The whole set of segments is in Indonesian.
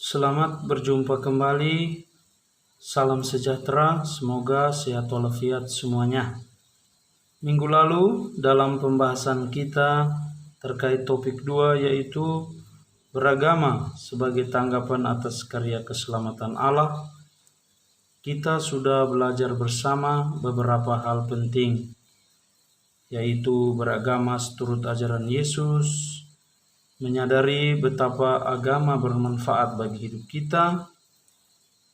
Selamat berjumpa kembali. Salam sejahtera, semoga sehat walafiat semuanya. Minggu lalu dalam pembahasan kita terkait topik 2 yaitu beragama sebagai tanggapan atas karya keselamatan Allah, kita sudah belajar bersama beberapa hal penting, yaitu beragama seturut ajaran Yesus, menyadari betapa agama bermanfaat bagi hidup kita,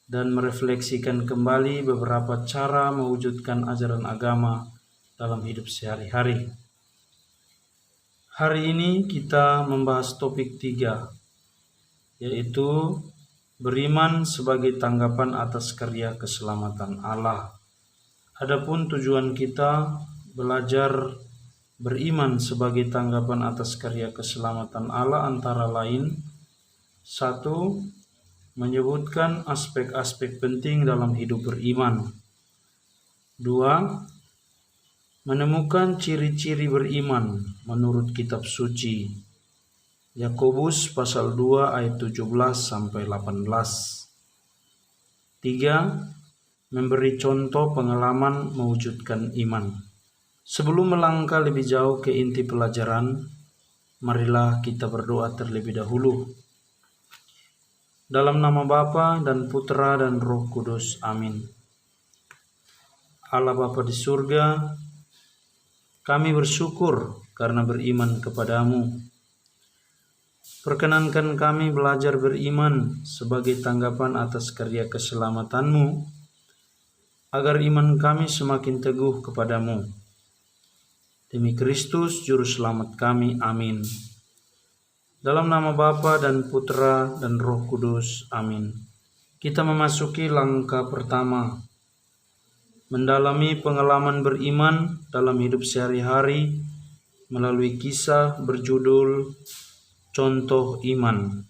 dan merefleksikan kembali beberapa cara mewujudkan ajaran agama dalam hidup sehari-hari. Hari ini kita membahas topik 3, yaitu beriman sebagai tanggapan atas karya keselamatan Allah. Adapun tujuan kita belajar beriman sebagai tanggapan atas karya keselamatan Allah antara lain: 1. Menyebutkan aspek-aspek penting dalam hidup beriman. 2. Menemukan ciri-ciri beriman menurut kitab suci. Yakobus pasal 2 ayat 17-18. 3. Memberi contoh pengalaman mewujudkan iman. Sebelum melangkah lebih jauh ke inti pelajaran, marilah kita berdoa terlebih dahulu. Dalam nama Bapa dan Putra dan Roh Kudus. Amin. Allah Bapa di surga, kami bersyukur karena beriman kepadamu. Perkenankan kami belajar beriman sebagai tanggapan atas karya keselamatanmu, agar iman kami semakin teguh kepadamu. Demi Kristus Juru Selamat kami. Amin. Dalam nama Bapa dan Putra dan Roh Kudus. Amin. Kita memasuki langkah pertama, mendalami pengalaman beriman dalam hidup sehari-hari melalui kisah berjudul Contoh Iman.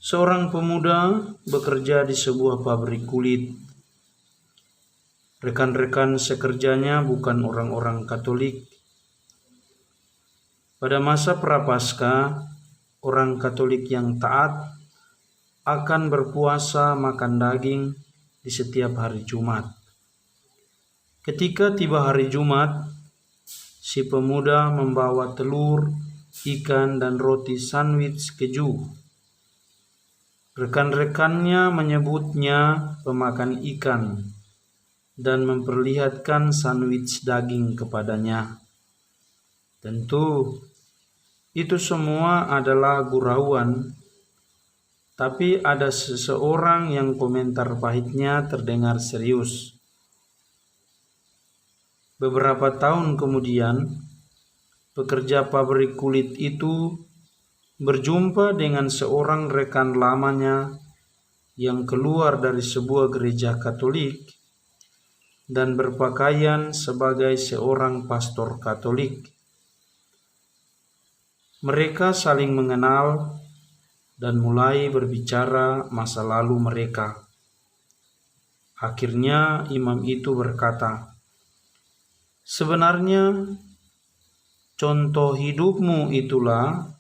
Seorang pemuda bekerja di sebuah pabrik kulit. Rekan-rekan sekerjanya bukan orang-orang Katolik. Pada masa Prapaskah, orang Katolik yang taat akan berpuasa makan daging di setiap hari Jumat. Ketika tiba hari Jumat, si pemuda membawa telur, ikan, dan roti sandwich keju. Rekan-rekannya menyebutnya pemakan ikan dan memperlihatkan sandwich daging kepadanya. Tentu, itu semua adalah gurauan, tapi ada seseorang yang komentar pahitnya terdengar serius. Beberapa tahun kemudian, pekerja pabrik kulit itu berjumpa dengan seorang rekan lamanya yang keluar dari sebuah gereja Katolik dan berpakaian sebagai seorang pastor Katolik. Mereka saling mengenal dan mulai berbicara masa lalu mereka. Akhirnya imam itu berkata, "Sebenarnya contoh hidupmu itulah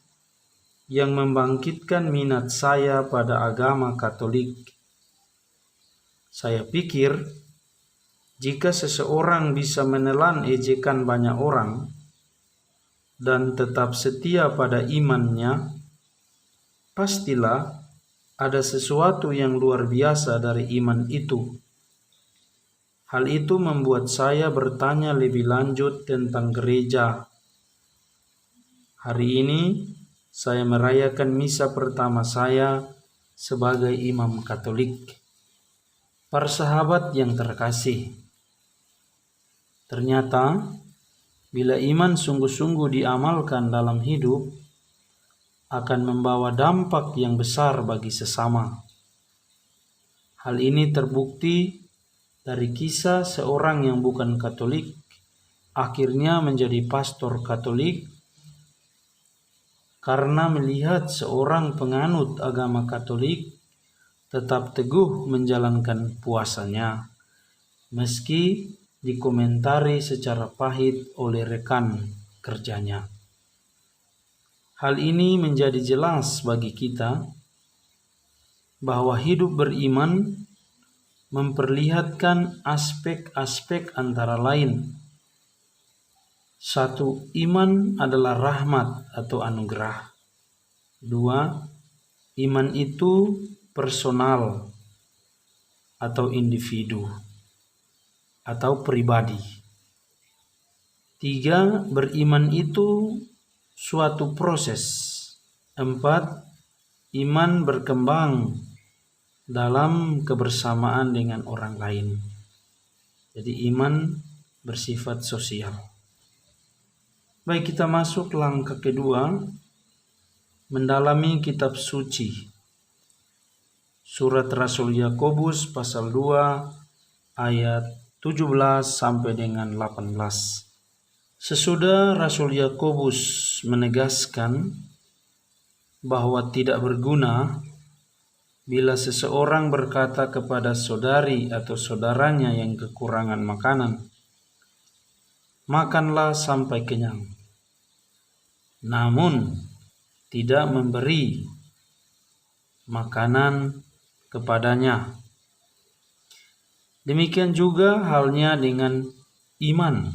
yang membangkitkan minat saya pada agama Katolik. Saya pikir jika seseorang bisa menelan ejekan banyak orang dan tetap setia pada imannya, pastilah ada sesuatu yang luar biasa dari iman itu. Hal itu membuat saya bertanya lebih lanjut tentang gereja. Hari ini saya merayakan misa pertama saya sebagai imam Katolik." Para sahabat yang terkasih, ternyata bila iman sungguh-sungguh diamalkan dalam hidup, akan membawa dampak yang besar bagi sesama. Hal ini terbukti dari kisah seorang yang bukan Katolik akhirnya menjadi pastor Katolik karena melihat seorang penganut agama Katolik tetap teguh menjalankan puasanya, meski dikomentari secara pahit oleh rekan kerjanya. Hal ini menjadi jelas bagi kita bahwa hidup beriman memperlihatkan aspek-aspek antara lain. 1. Iman adalah rahmat atau anugerah. 2. Iman itu personal atau individu atau pribadi. 3. Beriman itu suatu proses. 4. Iman berkembang dalam kebersamaan dengan orang lain. Jadi iman bersifat sosial. Baik, kita masuk langkah kedua, mendalami kitab suci. Surat Rasul Yakobus pasal 2 ayat 17 sampai dengan 18. Sesudah Rasul Yakobus menegaskan bahwa tidak berguna bila seseorang berkata kepada saudari atau saudaranya yang kekurangan makanan, "Makanlah sampai kenyang," namun tidak memberi makanan kepadanya. Demikian juga halnya dengan iman.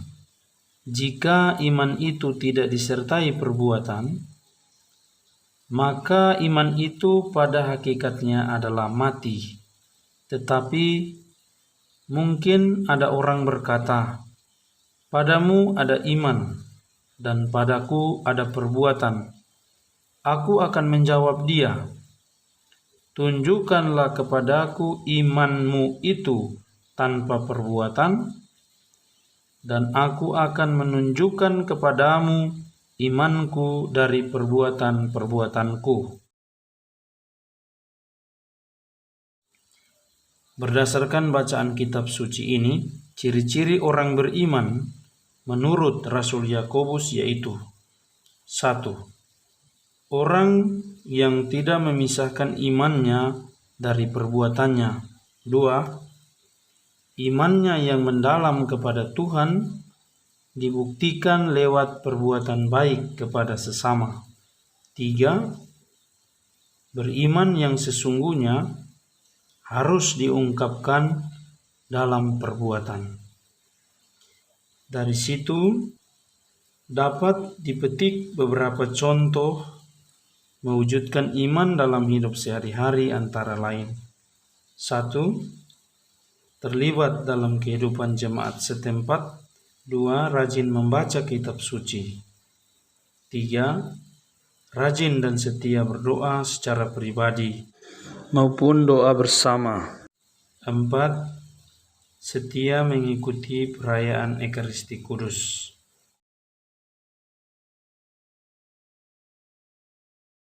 Jika iman itu tidak disertai perbuatan, maka iman itu pada hakikatnya adalah mati. Tetapi mungkin ada orang berkata, "Padamu ada iman dan padaku ada perbuatan." Aku akan menjawab dia, "Tunjukkanlah kepadaku imanmu itu tanpa perbuatan, dan aku akan menunjukkan kepadamu imanku dari perbuatan-perbuatanku." Berdasarkan bacaan kitab suci ini, ciri-ciri orang beriman menurut Rasul Yakobus yaitu: 1. Orang yang tidak memisahkan imannya dari perbuatannya. 2. Imannya yang mendalam kepada Tuhan dibuktikan lewat perbuatan baik kepada sesama. 3. Beriman yang sesungguhnya harus diungkapkan dalam perbuatan. Dari situ dapat dipetik beberapa contoh mewujudkan iman dalam hidup sehari-hari, antara lain: 1. Terlibat dalam kehidupan jemaat setempat. 2. Rajin membaca kitab suci. 3. Rajin dan setia berdoa secara pribadi maupun doa bersama. 4. Setia mengikuti perayaan Ekaristi Kudus.